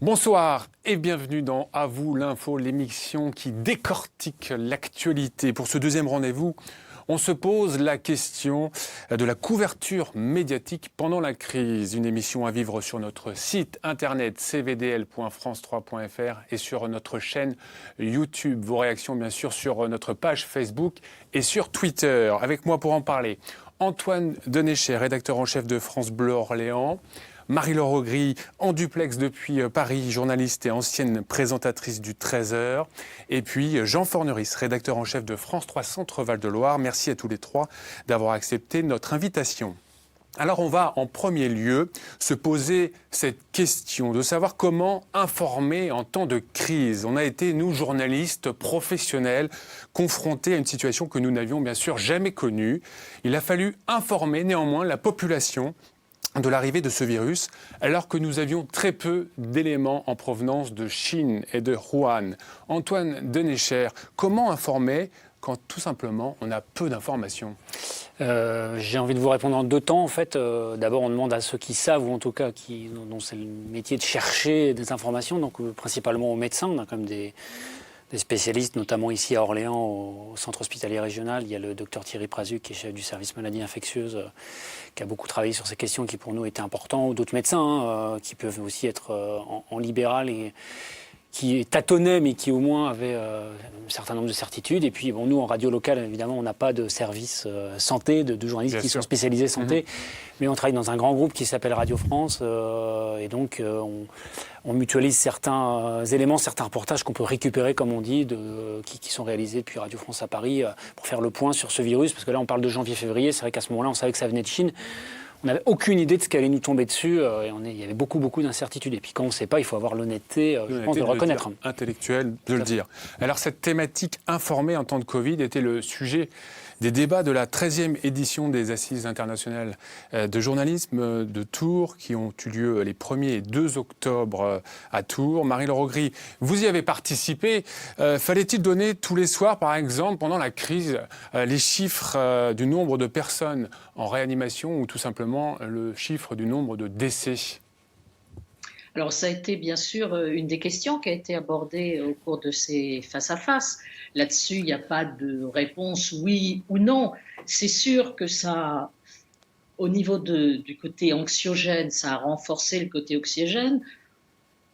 Bonsoir et bienvenue dans À vous l'info, l'émission qui décortique l'actualité. Pour ce deuxième rendez-vous, on se pose la question de la couverture médiatique pendant la crise. Une émission à vivre sur notre site internet cvdl.france3.fr et sur notre chaîne YouTube. Vos réactions bien sûr sur notre page Facebook et sur Twitter. Avec moi pour en parler, Antoine Denécher, rédacteur en chef de France Bleu Orléans. Marie-Laure Augry, en duplex depuis Paris, journaliste et ancienne présentatrice du 13h. Et puis Jean Forneris, rédacteur en chef de France 3 Centre Val-de-Loire. Merci à tous les trois d'avoir accepté notre invitation. Alors on va en premier lieu se poser cette question de savoir comment informer en temps de crise. On a été, nous, journalistes professionnels, confrontés à une situation que nous n'avions bien sûr jamais connue. Il a fallu informer néanmoins la population de l'arrivée de ce virus, alors que nous avions très peu d'éléments en provenance de Chine et de Wuhan. Antoine Denécher, comment informer quand tout simplement on a peu d'informations ? J'ai envie de vous répondre en deux temps. En fait, d'abord, on demande à ceux qui savent, ou en tout cas dont c'est le métier de chercher des informations, donc principalement aux médecins. On a quand même des spécialistes, notamment ici à Orléans, au centre hospitalier régional. Il y a le docteur Thierry Prazuc, qui est chef du service maladies infectieuses, qui a beaucoup travaillé sur ces questions qui pour nous étaient importantes, ou d'autres médecins qui peuvent aussi être en libéral et qui tâtonnaient, mais qui au moins avaient un certain nombre de certitudes. Et puis, bon, nous, en radio locale, évidemment, on n'a pas de service santé, de journalistes Bien qui sûr. sont spécialisés santé, mais on travaille dans un grand groupe qui s'appelle Radio France, et donc on mutualise certains éléments, certains reportages qu'on peut récupérer, comme on dit, qui sont réalisés depuis Radio France à Paris, pour faire le point sur ce virus, parce que là, on parle de janvier-février, c'est vrai qu'à ce moment-là, on savait que ça venait de Chine. On n'avait aucune idée de ce qui allait nous tomber dessus, et il y avait beaucoup d'incertitudes. Et puis quand on ne sait pas, il faut avoir l'honnêteté, je pense, de le reconnaître. Intellectuel de le dire. Alors cette thématique informée en temps de Covid était le sujet des débats de la 13e édition des Assises internationales de journalisme de Tours, qui ont eu lieu les 1er et 2 octobre à Tours. Marie-Laure Augry, vous y avez participé. Fallait-il donner tous les soirs, par exemple, pendant la crise, les chiffres du nombre de personnes en réanimation ou tout simplement le chiffre du nombre de décès ? Alors, ça a été bien sûr une des questions qui a été abordée au cours de ces face-à-face. Là-dessus, il n'y a pas de réponse oui ou non. C'est sûr que ça, au niveau du côté anxiogène, ça a renforcé le côté oxygène.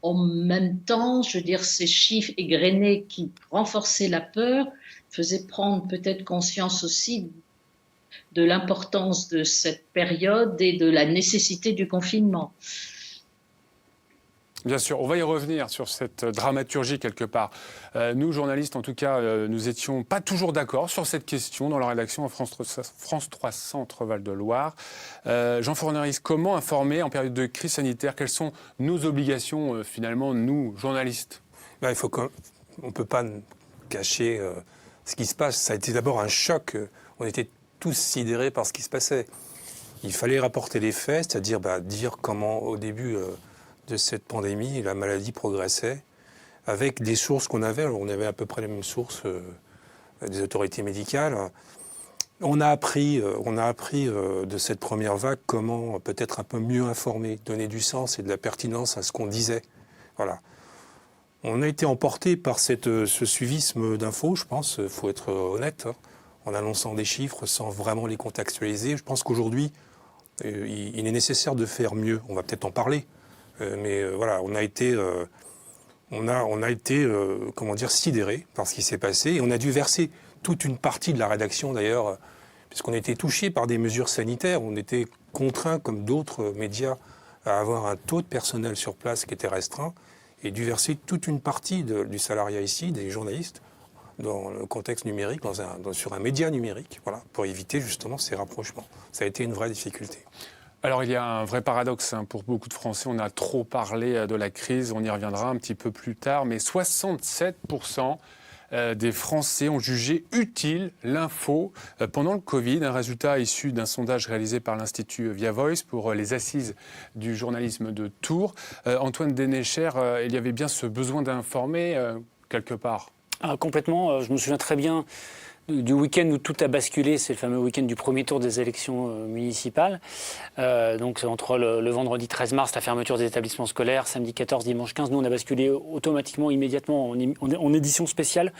En même temps, je veux dire, ces chiffres égrenés qui renforçaient la peur faisaient prendre peut-être conscience aussi de l'importance de cette période et de la nécessité du confinement. Bien sûr, on va y revenir sur cette dramaturgie quelque part. Nous, journalistes, en tout cas, nous étions pas toujours d'accord sur cette question dans la rédaction à France 3 Centre Val-de-Loire. Jean Forneris, comment informer en période de crise sanitaire ? Quelles sont nos obligations, finalement, nous, journalistes ? On ne peut pas cacher ce qui se passe. Ça a été d'abord un choc. On était tous sidérés par ce qui se passait. Il fallait rapporter les faits, c'est-à-dire dire comment, au début de cette pandémie, la maladie progressait, avec des sources qu'on avait. Alors, on avait à peu près les mêmes sources des autorités médicales. On a appris de cette première vague comment peut-être un peu mieux informer, donner du sens et de la pertinence à ce qu'on disait. Voilà. On a été emporté par ce suivisme d'infos, je pense, il faut être honnête, en annonçant des chiffres sans vraiment les contextualiser. Je pense qu'aujourd'hui, il est nécessaire de faire mieux. On va peut-être en parler. Mais voilà, on a été sidérés par ce qui s'est passé. Et on a dû verser toute une partie de la rédaction, d'ailleurs, puisqu'on était touchés par des mesures sanitaires. On était contraints, comme d'autres médias, à avoir un taux de personnel sur place qui était restreint, et dû verser toute une partie du salariat ici, des journalistes, dans le contexte numérique, sur un média numérique, voilà, pour éviter justement ces rapprochements. Ça a été une vraie difficulté. Alors il y a un vrai paradoxe pour beaucoup de Français. On a trop parlé de la crise, on y reviendra un petit peu plus tard, mais 67% des Français ont jugé utile l'info pendant le Covid. Un résultat issu d'un sondage réalisé par l'Institut Via Voice pour les assises du journalisme de Tours. Antoine Denécher, il y avait bien ce besoin d'informer quelque part. Complètement. Je me souviens très bien du week-end où tout a basculé, c'est le fameux week-end du premier tour des élections municipales. Donc entre le vendredi 13 mars, la fermeture des établissements scolaires, samedi 14, dimanche 15, nous on a basculé automatiquement, immédiatement en édition spéciale,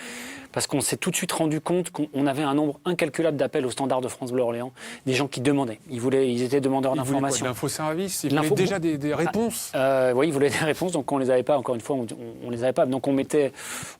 parce qu'on s'est tout de suite rendu compte qu'on avait un nombre incalculable d'appels au standard de France Bleu Orléans, des gens qui demandaient, ils étaient demandeurs d'informations. L'infoservice, ils voulaient déjà des réponses. Oui, ils voulaient des réponses, donc on les avait pas, encore une fois, on les avait pas. Donc on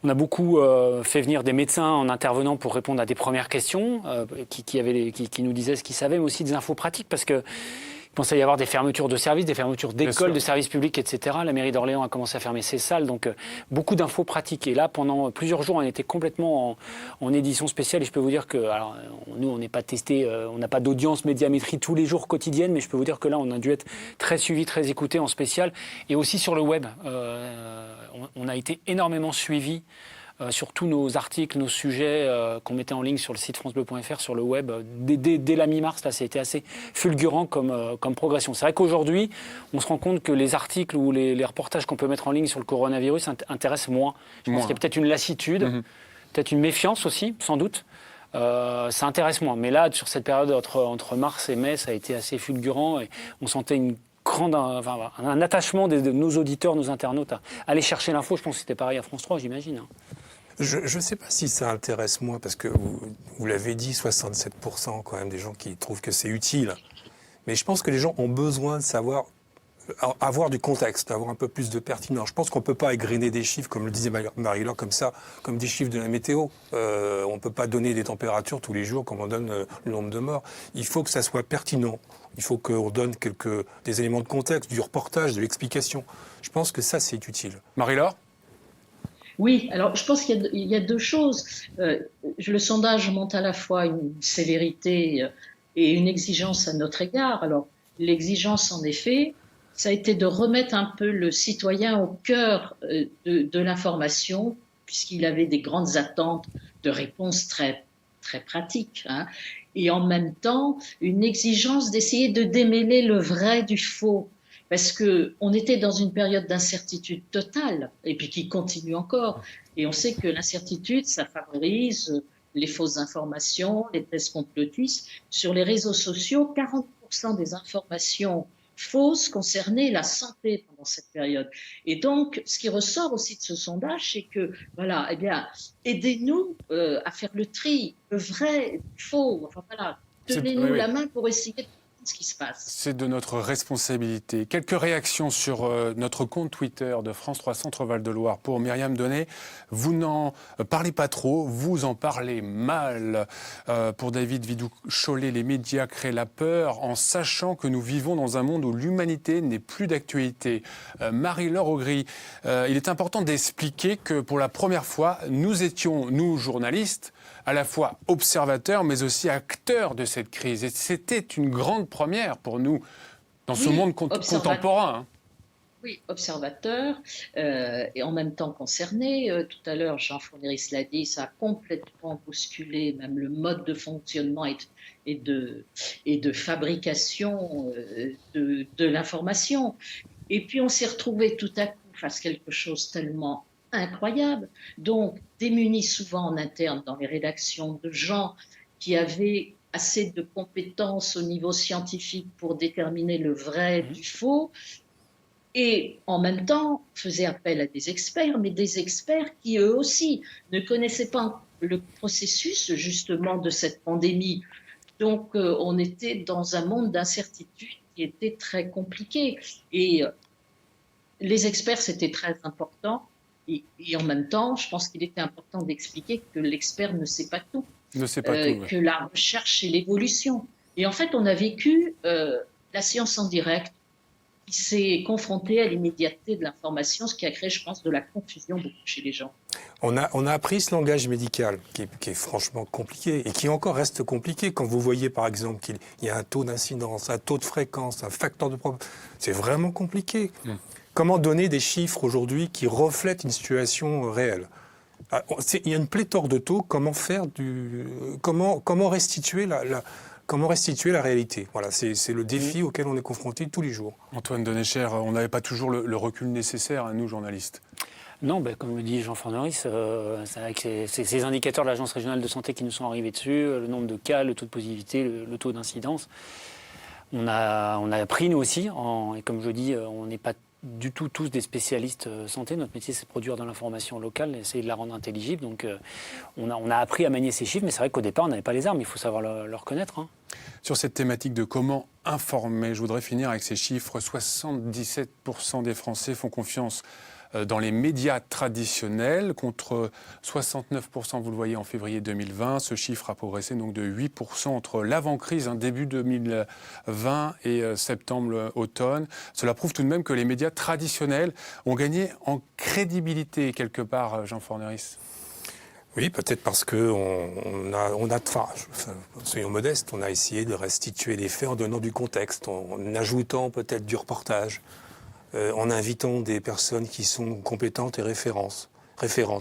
a beaucoup fait venir des médecins en intervenant pour répondre à des premières questions, qui nous disaient ce qu'ils savaient, mais aussi des infos pratiques, parce que il pensait y avoir des fermetures de services, des fermetures d'écoles, de services publics, etc. La mairie d'Orléans a commencé à fermer ses salles, donc beaucoup d'infos pratiques. Et là, pendant plusieurs jours, on était complètement en édition spéciale. Et je peux vous dire que, alors, nous, on n'est pas testé, on n'a pas d'audience médiamétrie tous les jours quotidienne, mais je peux vous dire que là, on a dû être très suivi, très écouté en spécial. Et aussi sur le web, on a été énormément suivi. Sur tous nos articles, nos sujets qu'on mettait en ligne sur le site francebleu.fr, sur le web, dès la mi-mars, là, ça a été assez fulgurant comme progression. C'est vrai qu'aujourd'hui, on se rend compte que les articles ou les reportages qu'on peut mettre en ligne sur le coronavirus intéressent moins. Je pense qu'il y a peut-être une lassitude, peut-être une méfiance aussi, sans doute. Ça intéresse moins. Mais là, sur cette période entre mars et mai, ça a été assez fulgurant et on sentait un attachement de nos auditeurs, nos internautes à aller chercher l'info. Je pense que c'était pareil à France 3, j'imagine. Je ne sais pas si ça intéresse moins, parce que vous l'avez dit, 67% quand même des gens qui trouvent que c'est utile. Mais je pense que les gens ont besoin de savoir, avoir du contexte, avoir un peu plus de pertinence. Je pense qu'on ne peut pas égrener des chiffres, comme le disait Marie-Laure, comme ça, comme des chiffres de la météo. On ne peut pas donner des températures tous les jours comme on donne le nombre de morts. Il faut que ça soit pertinent. Il faut qu'on donne des éléments de contexte, du reportage, de l'explication. Je pense que ça, c'est utile. Marie-Laure ? Oui, alors je pense qu'il y a deux choses. Le sondage montre à la fois une sévérité et une exigence à notre égard. Alors l'exigence, en effet, ça a été de remettre un peu le citoyen au cœur de l'information, puisqu'il avait des grandes attentes de réponses très, très pratiques, hein. Et en même temps, une exigence d'essayer de démêler le vrai du faux. Parce qu'on était dans une période d'incertitude totale, et puis qui continue encore. Et on sait que l'incertitude, ça favorise les fausses informations, les thèses complotistes. Sur les réseaux sociaux, 40% des informations fausses concernaient la santé pendant cette période. Et donc, ce qui ressort aussi de ce sondage, c'est que, voilà, eh bien, aidez-nous à faire le tri, le vrai, le faux. Enfin voilà, tenez-nous la main pour essayer de ce qui se passe. C'est de notre responsabilité. Quelques réactions sur notre compte Twitter de France 3 Centre Val de Loire pour Myriam Donnet. Vous n'en parlez pas trop, vous en parlez mal. Pour David Vidou-Cholet, les médias créent la peur en sachant que nous vivons dans un monde où l'humanité n'est plus d'actualité. Marie-Laure Augry, il est important d'expliquer que pour la première fois, nous étions, nous journalistes, à la fois observateurs mais aussi acteurs de cette crise. Et c'était une grande première pour nous dans ce monde contemporain. Hein. Oui, observateurs et en même temps concernés. Tout à l'heure, Jean Fourniris l'a dit, ça a complètement bousculé même le mode de fonctionnement et de fabrication de l'information. Et puis on s'est retrouvé tout à coup face à quelque chose tellement incroyable, donc démunis souvent en interne dans les rédactions de gens qui avaient assez de compétences au niveau scientifique pour déterminer le vrai du faux, et en même temps faisaient appel à des experts, mais des experts qui eux aussi ne connaissaient pas le processus justement de cette pandémie. Donc on était dans un monde d'incertitude qui était très compliqué, et les experts c'était très important. Et en même temps, je pense qu'il était important d'expliquer que l'expert ne sait pas tout, que la recherche c'est l'évolution. Et en fait, on a vécu la science en direct qui s'est confrontée à l'immédiateté de l'information, ce qui a créé, je pense, de la confusion beaucoup chez les gens. On a appris ce langage médical qui est franchement compliqué et qui encore reste compliqué quand vous voyez par exemple qu'il y a un taux d'incidence, un taux de fréquence, un facteur de problème. C'est vraiment compliqué. Comment donner des chiffres aujourd'hui qui reflètent une situation réelle ? Il y a une pléthore de taux. Comment restituer la réalité ? Voilà, c'est le défi auquel on est confronté tous les jours. Antoine Dennecher, on n'avait pas toujours le recul nécessaire, nous journalistes. Non, comme le dit Jean Forneris, c'est avec ces indicateurs de l'Agence régionale de santé qui nous sont arrivés dessus, le nombre de cas, le taux de positivité, le taux d'incidence. On a appris, nous aussi, et comme je dis, on n'est pas du tout tous des spécialistes santé. Notre métier, c'est de produire de l'information locale, essayer de la rendre intelligible. Donc, on a appris à manier ces chiffres, mais c'est vrai qu'au départ, on n'avait pas les armes. Il faut savoir le reconnaître. Hein. Sur cette thématique de comment informer, je voudrais finir avec ces chiffres. 77% des Français font confiance dans les médias traditionnels, contre 69%, vous le voyez, en février 2020. Ce chiffre a progressé donc de 8% entre l'avant-crise, début 2020 et septembre-automne. Cela prouve tout de même que les médias traditionnels ont gagné en crédibilité, quelque part, Jean Forneris. Oui, peut-être parce que soyons modestes, on a essayé de restituer les faits en donnant du contexte, en ajoutant peut-être du reportage, en invitant des personnes qui sont compétentes et référentes.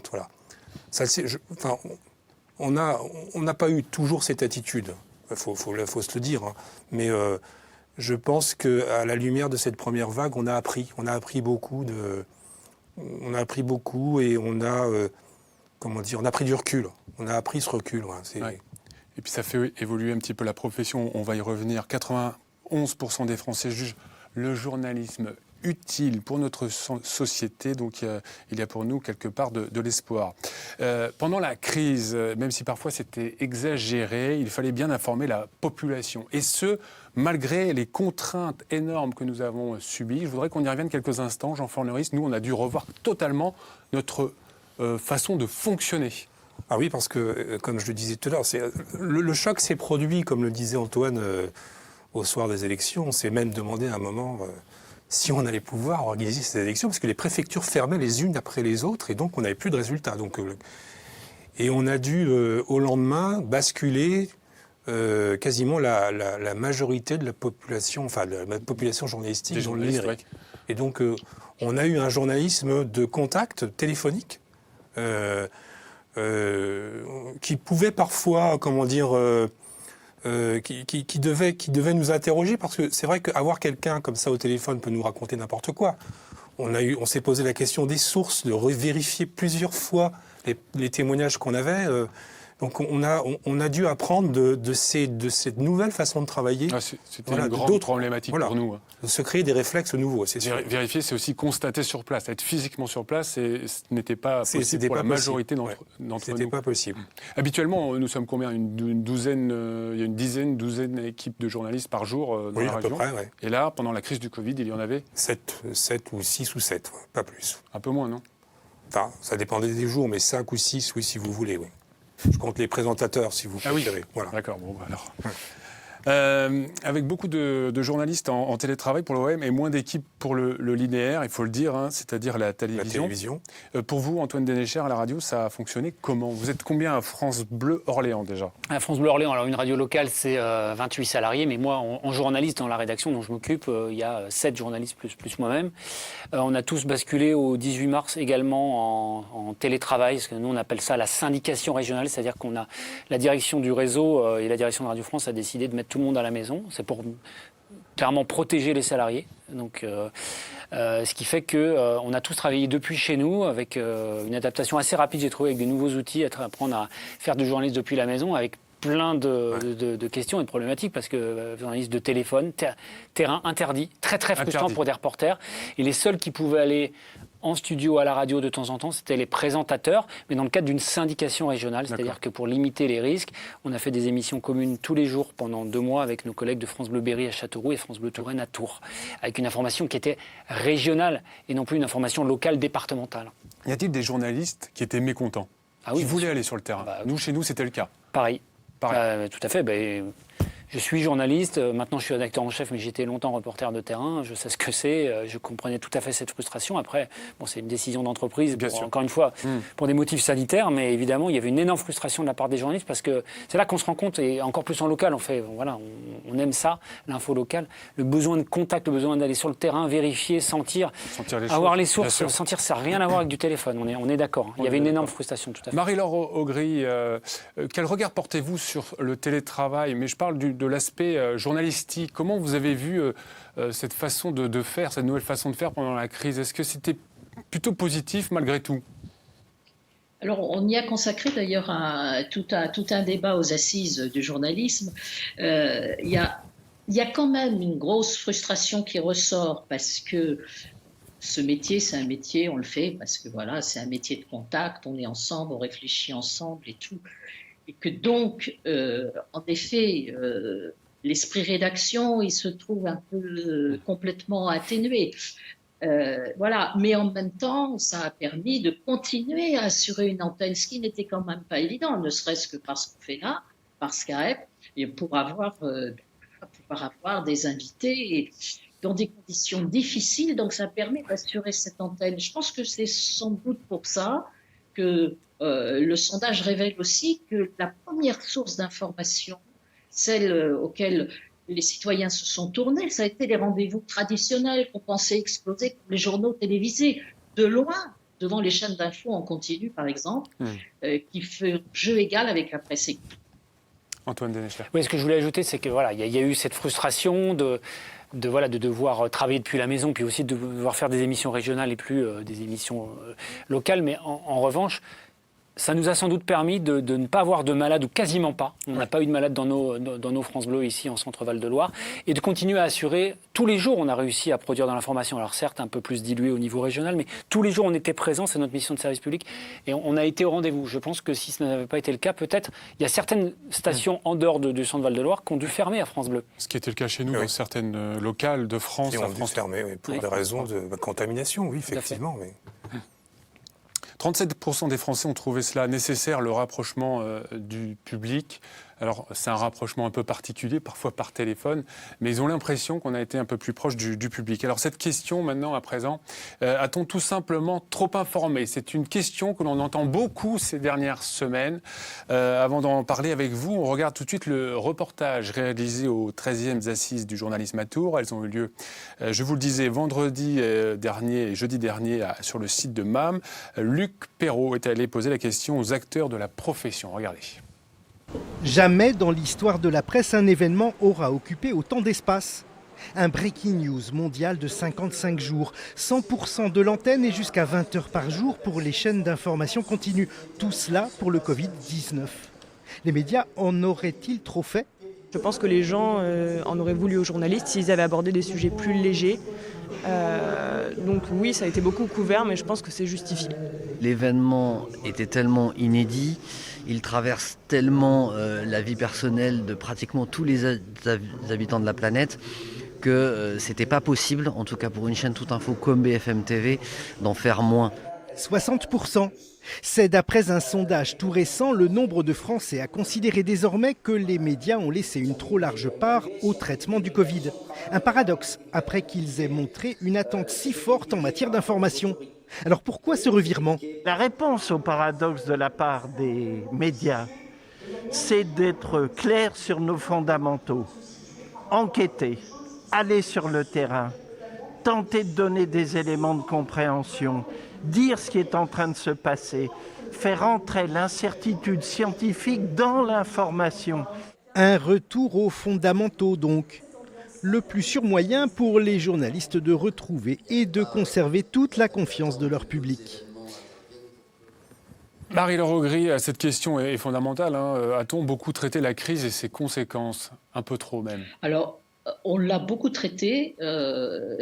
Voilà. On n'a pas eu toujours cette attitude. Il faut se le dire. Hein. Mais je pense qu'à la lumière de cette première vague, on a appris beaucoup et on a pris du recul. On a appris ce recul. Ouais, Et puis ça fait évoluer un petit peu la profession. On va y revenir. 91% des Français jugent le journalisme utile pour notre société. Donc il y a pour nous quelque part de l'espoir. Pendant la crise, même si parfois c'était exagéré, il fallait bien informer la population. Et ce, malgré les contraintes énormes que nous avons subies. Je voudrais qu'on y revienne quelques instants. Jean Forneris, nous, on a dû revoir totalement notre façon de fonctionner. Ah oui, parce que, comme je le disais tout à l'heure, le choc s'est produit, comme le disait Antoine, au soir des élections. On s'est même demandé à un moment si on allait pouvoir organiser ces élections, parce que les préfectures fermaient les unes après les autres, et donc on n'avait plus de résultats. Et on a dû, au lendemain, basculer quasiment la majorité de la population, enfin de la population journalistique dans le numérique. Ouais. Et donc, on a eu un journalisme de contact téléphonique, qui pouvait parfois, qui devait nous interroger, parce que c'est vrai qu'avoir quelqu'un comme ça au téléphone peut nous raconter n'importe quoi. On s'est posé la question des sources, de vérifier plusieurs fois les témoignages qu'on avait. Donc on a dû apprendre de cette nouvelle façon de travailler. C'était une grande problématique pour nous. De se créer des réflexes nouveaux, c'est sûr. Vérifier, c'est aussi constater sur place. Être physiquement sur place, ce n'était pas possible pour la majorité d'entre nous. C'était pas possible. Habituellement, nous sommes combien? Une douzaine d'équipes de journalistes par jour dans la région. À peu près, ouais. Et là, pendant la crise du Covid, il y en avait 7 ou 6 ou 7, pas plus. Un peu moins, non? Enfin, ça dépendait des jours, mais 5 ou 6, oui, si vous voulez, oui. Je compte les présentateurs, si vous préférez. Oui. Voilà. D'accord, bon, alors. Avec beaucoup de journalistes en télétravail pour l'OM et moins d'équipes pour le linéaire, il faut le dire, c'est-à-dire la télévision. Pour vous, Antoine Dénécher, à la radio, ça a fonctionné comment? Vous êtes combien à France Bleu Orléans déjà? À France Bleu Orléans, alors une radio locale, c'est 28 salariés, mais moi, en journaliste dans la rédaction dont je m'occupe, il y a 7 journalistes plus moi-même. On a tous basculé au 18 mars également en télétravail, parce que nous, on appelle ça la syndication régionale, c'est-à-dire qu'on a la direction du réseau et la direction de Radio France a décidé de mettre tout le monde à la maison. C'est pour clairement protéger les salariés. Donc, ce qui fait qu'on a tous travaillé depuis chez nous avec une adaptation assez rapide, j'ai trouvé, avec des nouveaux outils, apprendre à faire du journalisme depuis la maison, avec plein de questions et de problématiques, parce que journaliste de téléphone, terrain interdit, très frustrant pour des reporters. Et les seuls qui pouvaient aller en studio à la radio de temps en temps, c'était les présentateurs, mais dans le cadre d'une syndication régionale, c'est-à-dire que pour limiter les risques, on a fait des émissions communes tous les jours pendant 2 mois avec nos collègues de France Bleu Berry à Châteauroux et France Bleu Touraine à Tours, avec une information qui était régionale et non plus une information locale départementale. Y a-t-il des journalistes qui étaient mécontents, qui voulaient aller sur le terrain? Nous, chez nous, c'était le cas. Pareil. Tout à fait. Je suis journaliste, maintenant je suis rédacteur en chef, mais j'étais longtemps reporter de terrain, je sais ce que c'est, je comprenais tout à fait cette frustration. Après, c'est une décision d'entreprise, encore une fois, pour des motifs sanitaires, mais évidemment, il y avait une énorme frustration de la part des journalistes, parce que c'est là qu'on se rend compte, et encore plus en local, on aime ça, l'info locale, le besoin de contact, le besoin d'aller sur le terrain, vérifier, sentir avoir les sources, sentir, ça n'a rien à voir avec du téléphone, on est d'accord. Il y avait une énorme frustration, tout à fait. Marie-Laure Augry, quel regard portez-vous sur le télétravail? Mais je parle de l'aspect journalistique. Comment vous avez vu cette façon de faire, cette nouvelle façon de faire pendant la crise? Est-ce que c'était plutôt positif malgré tout. Alors, on y a consacré d'ailleurs tout un débat aux assises du journalisme. Il y a quand même une grosse frustration qui ressort parce que ce métier, c'est un métier, on le fait parce que voilà, c'est un métier de contact, on est ensemble, on réfléchit ensemble et tout. Et que donc, en effet, l'esprit rédaction, il se trouve un peu complètement atténué. Voilà, mais en même temps, ça a permis de continuer à assurer une antenne, ce qui n'était quand même pas évident, ne serait-ce que parce qu'on fait là, par Skype, et pour avoir des invités dans des conditions difficiles. Donc, ça permet d'assurer cette antenne. Je pense que c'est sans doute pour ça que le sondage révèle aussi que la première source d'information, celle auquel les citoyens se sont tournés, ça a été les rendez-vous traditionnels qu'on pensait exploser, comme les journaux télévisés, de loin, devant les chaînes d'infos en continu, par exemple, qui font jeu égal avec la presse écrite. Antoine Dénéchler. Oui, ce que je voulais ajouter, c'est que voilà, il y a eu cette frustration de devoir travailler depuis la maison, puis aussi de devoir faire des émissions régionales et plus des émissions locales. Mais en revanche, ça nous a sans doute permis de ne pas avoir de malades, ou quasiment pas. On n'a pas eu de malades dans nos France Bleu ici en Centre-Val de Loire. Et de continuer à assurer, tous les jours on a réussi à produire dans l'information. Alors certes un peu plus dilué au niveau régional, mais tous les jours on était présents, c'est notre mission de service public. Et on a été au rendez-vous. Je pense que si ce n'avait pas été le cas, peut-être, il y a certaines stations en dehors du Centre-Val de Loire qui ont dû fermer à France Bleu. Ce qui était le cas chez nous, dans certaines locales de France. Qui ont dû fermer, pour des raisons de contamination, oui, effectivement. Mais... 37% des Français ont trouvé cela nécessaire, le rapprochement du public. Alors, c'est un rapprochement un peu particulier, parfois par téléphone, mais ils ont l'impression qu'on a été un peu plus proche du public. Alors, cette question, maintenant, à présent, a-t-on tout simplement trop informé? C'est une question que l'on entend beaucoup ces dernières semaines. Avant d'en parler avec vous, on regarde tout de suite le reportage réalisé aux 13e Assises du journalisme à Tours. Elles ont eu lieu, je vous le disais, vendredi dernier et jeudi dernier sur le site de MAM. Luc Perrault est allé poser la question aux acteurs de la profession. Regardez. Jamais dans l'histoire de la presse, un événement aura occupé autant d'espace. Un breaking news mondial de 55 jours, 100% de l'antenne et jusqu'à 20 heures par jour pour les chaînes d'information continue. Tout cela pour le Covid-19. Les médias en auraient-ils trop fait ? Je pense que les gens en auraient voulu aux journalistes s'ils avaient abordé des sujets plus légers. Donc oui, ça a été beaucoup couvert, mais je pense que c'est justifié. L'événement était tellement inédit, il traverse tellement la vie personnelle de pratiquement tous les habitants de la planète que c'était pas possible, en tout cas pour une chaîne Toute Info comme BFM TV, d'en faire moins. 60%. C'est d'après un sondage tout récent, le nombre de Français à considérer désormais que les médias ont laissé une trop large part au traitement du Covid. Un paradoxe, après qu'ils aient montré une attente si forte en matière d'information. Alors pourquoi ce revirement ? La réponse au paradoxe de la part des médias, c'est d'être clair sur nos fondamentaux, enquêter, aller sur le terrain, tenter de donner des éléments de compréhension, dire ce qui est en train de se passer, faire entrer l'incertitude scientifique dans l'information. Un retour aux fondamentaux donc. Le plus sûr moyen pour les journalistes de retrouver et de conserver toute la confiance de leur public. Marie-Laure Augry, cette question est fondamentale. A-t-on beaucoup traité la crise et ses conséquences? Un peu trop même. Alors, on l'a beaucoup traité,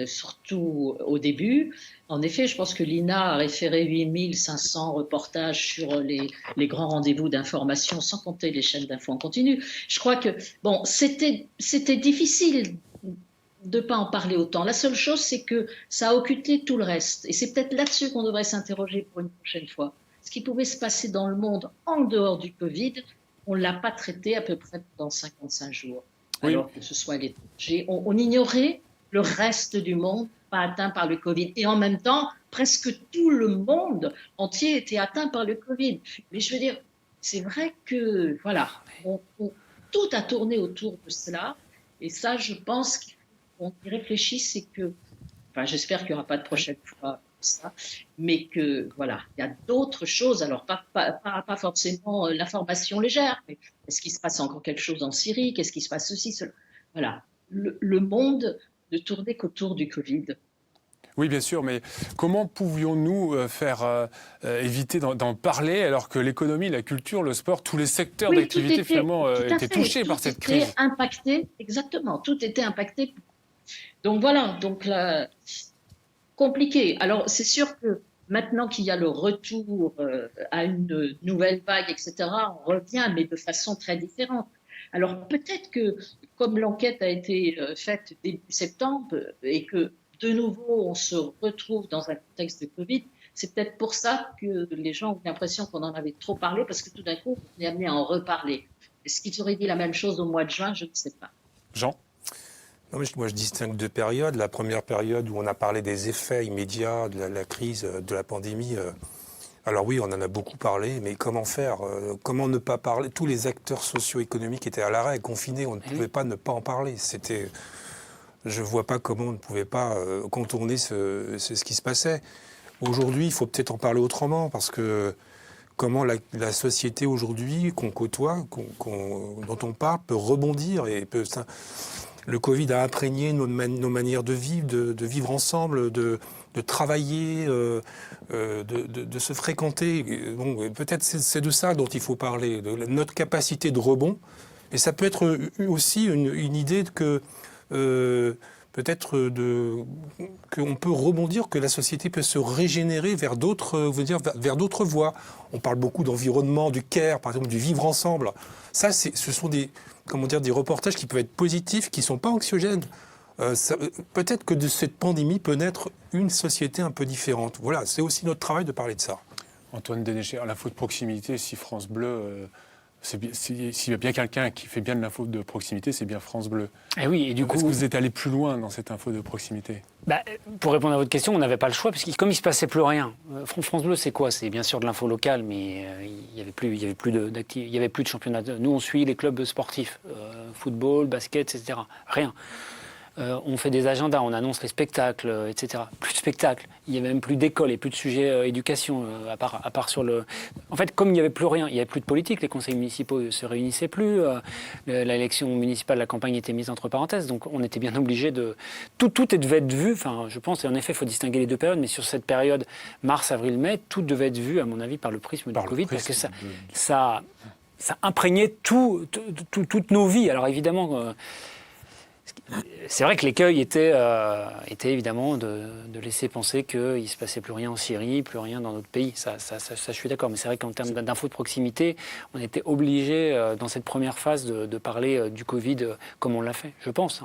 surtout au début. En effet, je pense que l'INA a référé 8500 reportages sur les grands rendez-vous d'information, sans compter les chaînes d'infos en continu. Je crois que bon, c'était difficile de ne pas en parler autant. La seule chose, c'est que ça a occulté tout le reste. Et c'est peut-être là-dessus qu'on devrait s'interroger pour une prochaine fois. Ce qui pouvait se passer dans le monde en dehors du Covid, on ne l'a pas traité à peu près pendant 55 jours. Oui. Alors que ce soit l'étranger, on ignorait le reste du monde pas atteint par le Covid. Et en même temps, presque tout le monde entier était atteint par le Covid. Mais je veux dire, c'est vrai que, voilà, tout a tourné autour de cela. Et ça, je pense qu'on y réfléchisse et que, enfin, j'espère qu'il n'y aura pas de prochaine fois ça, mais que, voilà, il y a d'autres choses. Alors, pas forcément l'information légère, mais est-ce qu'il se passe encore quelque chose en Syrie? Qu'est-ce qui se passe ceci, cela? Voilà. Le monde ne tournait qu'autour du Covid. Oui, bien sûr, mais comment pouvions-nous faire éviter d'en parler alors que l'économie, la culture, le sport, tous les secteurs d'activité finalement étaient touchés par cette crise? Tout était impacté, exactement, tout était impacté. Donc voilà, donc là, compliqué. Alors c'est sûr que maintenant qu'il y a le retour à une nouvelle vague, etc., on revient, mais de façon très différente. Alors peut-être que, comme l'enquête a été faite début septembre et que de nouveau on se retrouve dans un contexte de Covid, c'est peut-être pour ça que les gens ont l'impression qu'on en avait trop parlé, parce que tout d'un coup on est amené à en reparler. Est-ce qu'ils auraient dit la même chose au mois de juin? Je ne sais pas. Jean? Non, mais moi, je distingue deux périodes. La première période où on a parlé des effets immédiats de la crise, de la pandémie. Alors oui, on en a beaucoup parlé, mais comment faire? Comment ne pas parler? Tous les acteurs socio-économiques étaient à l'arrêt, confinés. On ne pouvait pas ne pas en parler. Je ne vois pas comment on ne pouvait pas contourner ce qui se passait. Aujourd'hui, il faut peut-être en parler autrement, parce que comment la société aujourd'hui qu'on côtoie, dont on parle, peut rebondir et peut... Le Covid a imprégné nos manières de vivre, de vivre ensemble, de travailler, de se fréquenter. Bon, peut-être c'est de ça dont il faut parler, de notre capacité de rebond. Et ça peut être aussi une idée que peut-être qu'on peut rebondir, que la société peut se régénérer vers d'autres voies. On parle beaucoup d'environnement, du care, par exemple, du vivre ensemble. Ça, ce sont des reportages qui peuvent être positifs, qui ne sont pas anxiogènes. Peut-être que de cette pandémie peut naître une société un peu différente. Voilà, c'est aussi notre travail de parler de ça. Antoine Dénéché, l'info de proximité, si France Bleu, s'il y a bien quelqu'un qui fait bien de l'info de proximité, c'est bien France Bleu. Et oui, et du coup, est-ce que vous êtes allé plus loin dans cette info de proximité? Pour répondre à votre question, on n'avait pas le choix, parce que comme il ne se passait plus rien. France Bleu, c'est quoi? C'est bien sûr de l'info locale, mais il n'y avait plus de championnat. Nous, on suit les clubs sportifs, football, basket, etc. Rien. On fait des agendas, on annonce les spectacles, etc. Plus de spectacles. Il n'y avait même plus d'école et plus de sujets éducation, à part sur le... En fait, comme il n'y avait plus rien, il n'y avait plus de politique, les conseils municipaux ne se réunissaient plus, l'élection municipale, la campagne était mise entre parenthèses, donc on était bien obligé de... Tout devait être vu, enfin, je pense, et en effet, il faut distinguer les deux périodes, mais sur cette période, mars, avril, mai, tout devait être vu, à mon avis, par le prisme du Covid, parce que ça imprégnait toutes nos vies. Alors évidemment... C'est vrai que l'écueil était évidemment de laisser penser qu'il ne se passait plus rien en Syrie, plus rien dans notre pays. Ça, je suis d'accord. Mais c'est vrai qu'en termes d'infos de proximité, on était obligé, dans cette première phase, de parler du Covid comme on l'a fait, je pense.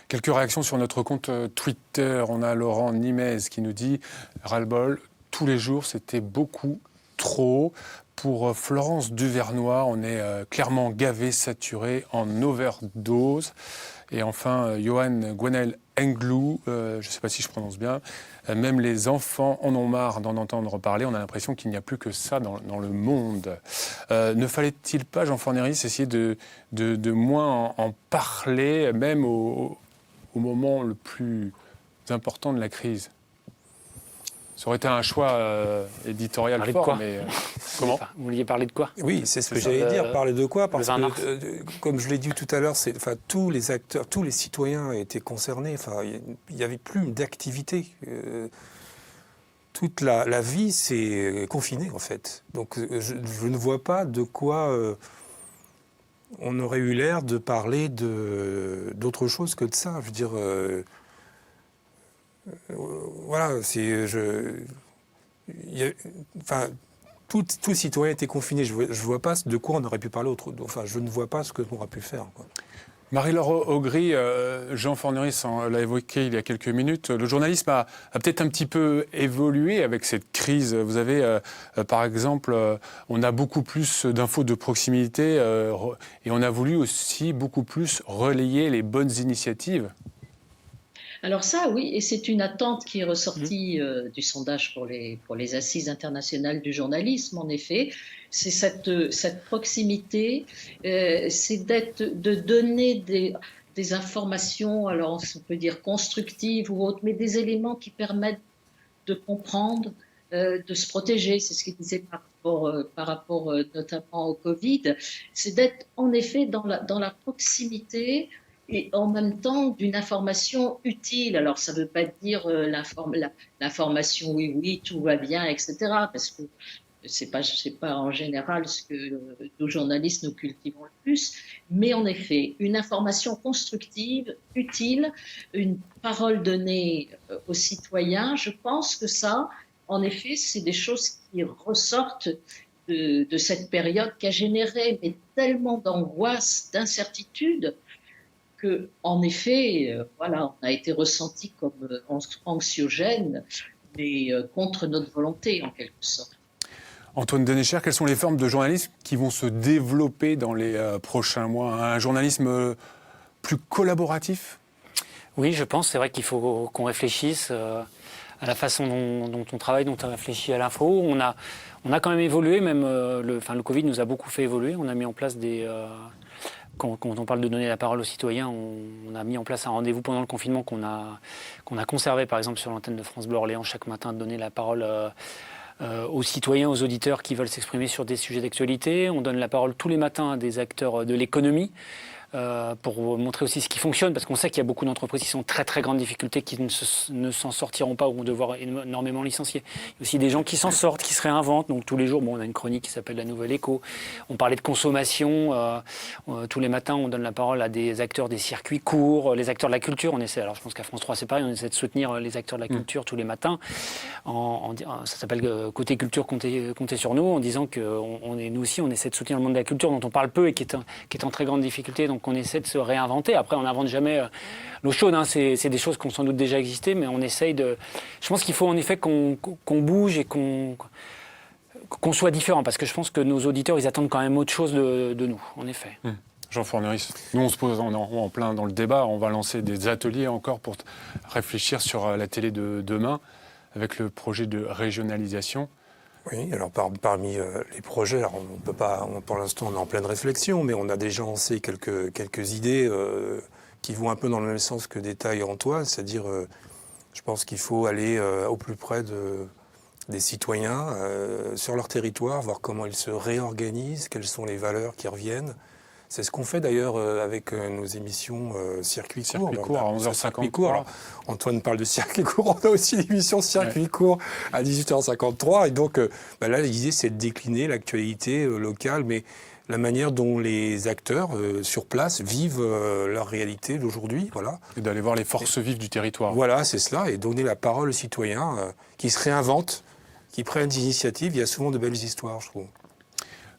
Quelques réactions sur notre compte Twitter. On a Laurent Nimez qui nous dit « Ras-le-bol, tous les jours, c'était beaucoup trop ». Pour Florence Duvernois, on est clairement gavé, saturé, en overdose. Et enfin, Johan Gwenel Englou, je ne sais pas si je prononce bien, même les enfants en ont marre d'en entendre parler. On a l'impression qu'il n'y a plus que ça dans le monde. Ne fallait-il pas, Jean Forneris, essayer de moins en parler, même au moment le plus important de la crise? Ça aurait été un choix éditorial parler fort, de quoi? mais comment? Vous vouliez parler de quoi? Oui, c'est ce que j'allais dire. Parler de quoi? Parce que, comme je l'ai dit tout à l'heure, tous les acteurs, tous les citoyens étaient concernés. Il n'y avait plus d'activité. Toute la vie s'est confinée, en fait. Donc, je ne vois pas de quoi on aurait eu l'air de parler d'autre chose que de ça. Je veux dire... voilà, tout citoyen était confiné. Je vois pas de quoi on aurait pu parler autre. Enfin, je ne vois pas ce que l'on aurait pu faire, quoi. Marie-Laure Augry, Jean Forneris l'a évoqué il y a quelques minutes. Le journalisme a peut-être un petit peu évolué avec cette crise. Vous avez, par exemple, on a beaucoup plus d'infos de proximité et on a voulu aussi beaucoup plus relayer les bonnes initiatives. Alors ça, oui, et c'est une attente qui est ressortie du sondage pour les assises internationales du journalisme, en effet. C'est cette proximité, c'est de donner des informations, alors on peut dire constructives ou autres, mais des éléments qui permettent de comprendre, de se protéger. C'est ce qu'il disait par rapport notamment au Covid. C'est d'être en effet dans la proximité et en même temps d'une information utile. Alors, ça ne veut pas dire l'information oui, tout va bien, etc. Parce que c'est pas en général ce que nos journalistes nous cultivons le plus. Mais en effet, une information constructive, utile, une parole donnée aux citoyens, je pense que ça, en effet, c'est des choses qui ressortent de cette période qui a généré mais tellement d'angoisse, d'incertitude, que, en effet, voilà, on a été ressenti comme anxiogène, mais contre notre volonté, en quelque sorte. Antoine Dénécher, quelles sont les formes de journalisme qui vont se développer dans les prochains mois? Un journalisme plus collaboratif? Oui, je pense. C'est vrai qu'il faut qu'on réfléchisse à la façon dont on travaille, dont on réfléchit à l'info. On a quand même évolué, même le Covid nous a beaucoup fait évoluer. On a mis en place quand on parle de donner la parole aux citoyens, on a mis en place un rendez-vous pendant le confinement qu'on a conservé, par exemple, sur l'antenne de France Bleu Orléans, chaque matin, de donner la parole aux citoyens, aux auditeurs qui veulent s'exprimer sur des sujets d'actualité. On donne la parole tous les matins à des acteurs de l'économie pour montrer aussi ce qui fonctionne, parce qu'on sait qu'il y a beaucoup d'entreprises qui sont en très très grande difficulté, qui ne s'en sortiront pas ou vont devoir énormément licencier. Il y a aussi des gens qui s'en sortent, qui se réinventent. Donc tous les jours, on a une chronique qui s'appelle La Nouvelle Écho. On parlait de consommation. Tous les matins, on donne la parole à des acteurs des circuits courts, les acteurs de la culture. On essaie, alors je pense qu'à France 3, c'est pareil, on essaie de soutenir les acteurs de la culture tous les matins. Ça s'appelle Côté Culture, comptez sur nous, en disant que nous aussi, on essaie de soutenir le monde de la culture dont on parle peu et qui est en très grande difficulté. Donc on essaie de se réinventer. Après, on n'invente jamais l'eau chaude. Hein. C'est des choses qui ont sans doute déjà existé, mais on essaye de... Je pense qu'il faut en effet qu'on bouge et qu'on soit différent, parce que je pense que nos auditeurs, ils attendent quand même autre chose de nous, en effet. Jean Forneris, nous on se pose en plein dans le débat, on va lancer des ateliers encore pour réfléchir sur la télé de demain, avec le projet de régionalisation. Oui, alors parmi les projets, alors on peut pas, pour l'instant on est en pleine réflexion, mais on a déjà lancé quelques idées qui vont un peu dans le même sens que détaille Antoine, c'est-à-dire je pense qu'il faut aller au plus près des citoyens sur leur territoire, voir comment ils se réorganisent, quelles sont les valeurs qui reviennent. C'est ce qu'on fait d'ailleurs avec nos émissions Circuit court. Circuit court à 11h50. Alors, Antoine parle de Circuit court, on a aussi l'émission Circuit court à 18h53. Et donc là, l'idée, c'est de décliner l'actualité locale, mais la manière dont les acteurs sur place vivent leur réalité d'aujourd'hui. Voilà. Et d'aller voir les forces vives du territoire. Voilà, c'est cela, et donner la parole aux citoyens qui se réinventent, qui prennent des initiatives. Il y a souvent de belles histoires, je trouve.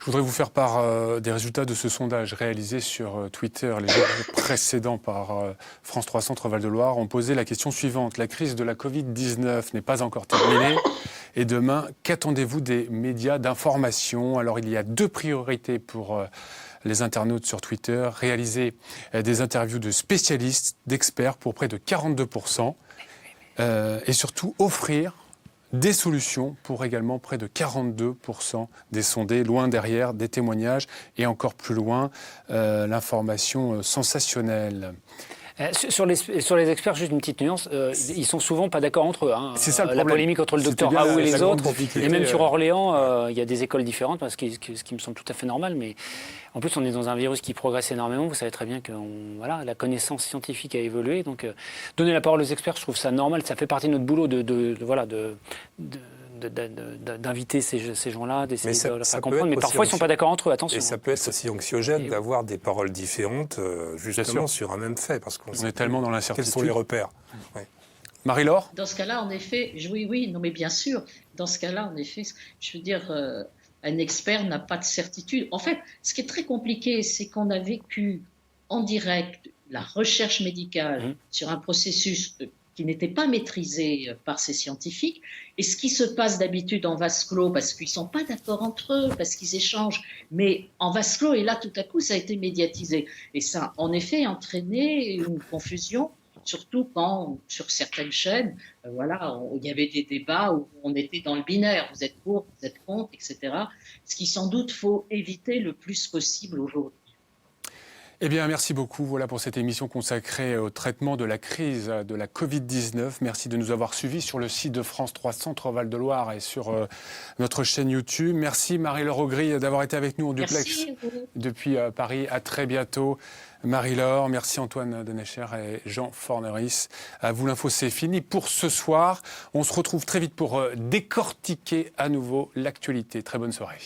Je voudrais vous faire part des résultats de ce sondage réalisé sur Twitter les jours précédents par France 3 Centre Val-de-Loire. On posait la question suivante. La crise de la Covid-19 n'est pas encore terminée. Et demain, qu'attendez-vous des médias d'information? Alors, il y a 2 priorités pour les internautes sur Twitter. Réaliser des interviews de spécialistes, d'experts pour près de 42%. Et surtout, offrir des solutions pour également près de 42% des sondés, loin derrière des témoignages et encore plus loin l'information sensationnelle. Sur les experts, juste une petite nuance, ils sont souvent pas d'accord entre eux. Hein. C'est ça le problème. La polémique entre le docteur Raoult et les autres, et même sur Orléans. Orléans, il y a des écoles différentes, ce qui me semble tout à fait normal, mais en plus on est dans un virus qui progresse énormément, vous savez très bien que la connaissance scientifique a évolué, donc donner la parole aux experts, je trouve ça normal, ça fait partie de notre boulot d'inviter ces gens-là, d'essayer de leur faire comprendre, mais parfois ils ne sont pas d'accord entre eux, attention. Et ça peut être aussi anxiogène d'avoir des paroles différentes, justement sur un même fait, parce qu'on est tellement dans l'incertitude. Quels sont les repères? Marie-Laure? Dans ce cas-là, en effet, oui, non mais bien sûr, dans ce cas-là, en effet, je veux dire, un expert n'a pas de certitude. En fait, ce qui est très compliqué, c'est qu'on a vécu en direct la recherche médicale sur un processus qui n'était pas maîtrisé par ces scientifiques, et ce qui se passe d'habitude en vase clos, parce qu'ils ne sont pas d'accord entre eux, parce qu'ils échangent, mais en vase clos, et là tout à coup ça a été médiatisé. Et ça a en effet entraîné une confusion, surtout quand sur certaines chaînes, il y avait des débats où on était dans le binaire, vous êtes pour, vous êtes contre, etc. Ce qui sans doute faut éviter le plus possible aujourd'hui. Eh bien, merci beaucoup pour cette émission consacrée au traitement de la crise de la Covid-19. Merci de nous avoir suivis sur le site de France 3 Centre-Val de Loire et sur notre chaîne YouTube. Merci Marie-Laure Augry d'avoir été avec nous en duplex depuis Paris. À très bientôt. Marie-Laure, merci Antoine Denecher et Jean Forneris. À vous l'info, c'est fini pour ce soir. On se retrouve très vite pour décortiquer à nouveau l'actualité. Très bonne soirée.